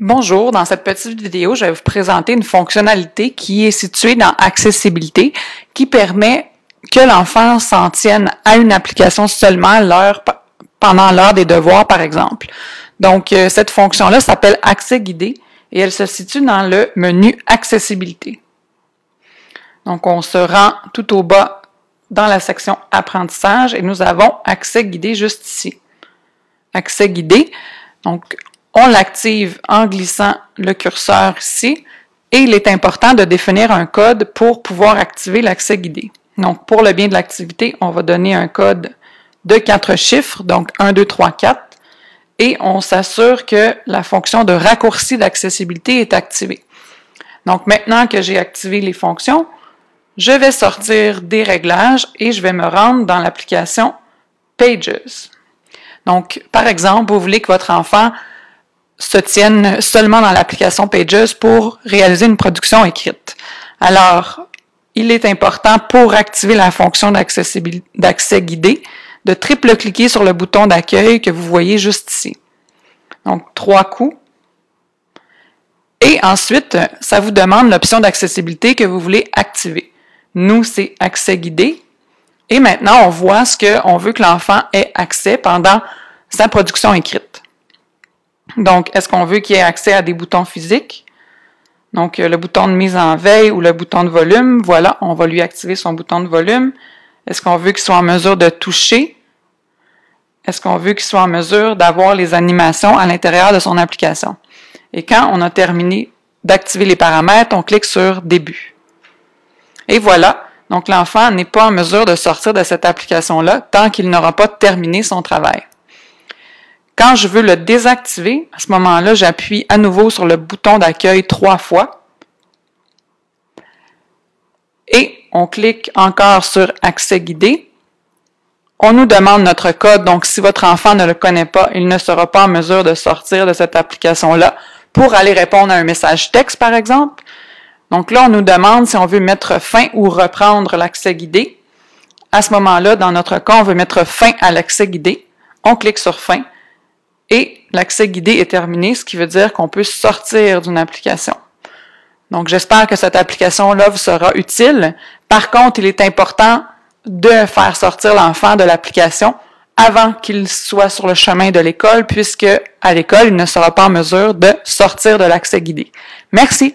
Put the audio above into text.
Bonjour, dans cette petite vidéo, je vais vous présenter une fonctionnalité qui est située dans Accessibilité, qui permet que l'enfant s'en tienne à une application seulement pendant l'heure des devoirs, par exemple. Donc, cette fonction-là s'appelle Accès guidé et elle se situe dans le menu Accessibilité. Donc, on se rend tout au bas dans la section Apprentissage et nous avons Accès guidé juste ici. Accès guidé, donc on l'active en glissant le curseur ici et il est important de définir un code pour pouvoir activer l'accès guidé. Donc, pour le bien de l'activité, on va donner un code de 4 chiffres, donc 1, 2, 3, 4, et on s'assure que la fonction de raccourci d'accessibilité est activée. Donc, maintenant que j'ai activé les fonctions, je vais sortir des réglages et je vais me rendre dans l'application Pages. Donc, par exemple, vous voulez que votre enfant se tienne seulement dans l'application Pages pour réaliser une production écrite. Alors, il est important pour activer la fonction d'accès guidé de triple-cliquer sur le bouton d'accueil que vous voyez juste ici. Donc, 3 coups. Et ensuite, ça vous demande l'option d'accessibilité que vous voulez activer. Nous, c'est accès guidé. Et maintenant, on voit ce qu'on veut que l'enfant ait accès pendant sa production écrite. Donc, est-ce qu'on veut qu'il ait accès à des boutons physiques? Donc, le bouton de mise en veille ou le bouton de volume, voilà, on va lui activer son bouton de volume. Est-ce qu'on veut qu'il soit en mesure de toucher? Est-ce qu'on veut qu'il soit en mesure d'avoir les animations à l'intérieur de son application? Et quand on a terminé d'activer les paramètres, on clique sur Début. Et voilà, donc l'enfant n'est pas en mesure de sortir de cette application-là tant qu'il n'aura pas terminé son travail. Quand je veux le désactiver, à ce moment-là, j'appuie à nouveau sur le bouton d'accueil 3 fois. Et on clique encore sur Accès guidé. On nous demande notre code, donc si votre enfant ne le connaît pas, il ne sera pas en mesure de sortir de cette application-là pour aller répondre à un message texte, par exemple. Donc là, on nous demande si on veut mettre fin ou reprendre l'accès guidé. À ce moment-là, dans notre cas, on veut mettre fin à l'accès guidé. On clique sur Fin. Et l'accès guidé est terminé, ce qui veut dire qu'on peut sortir d'une application. Donc, j'espère que cette application-là vous sera utile. Par contre, il est important de faire sortir l'enfant de l'application avant qu'il soit sur le chemin de l'école, puisque à l'école, il ne sera pas en mesure de sortir de l'accès guidé. Merci!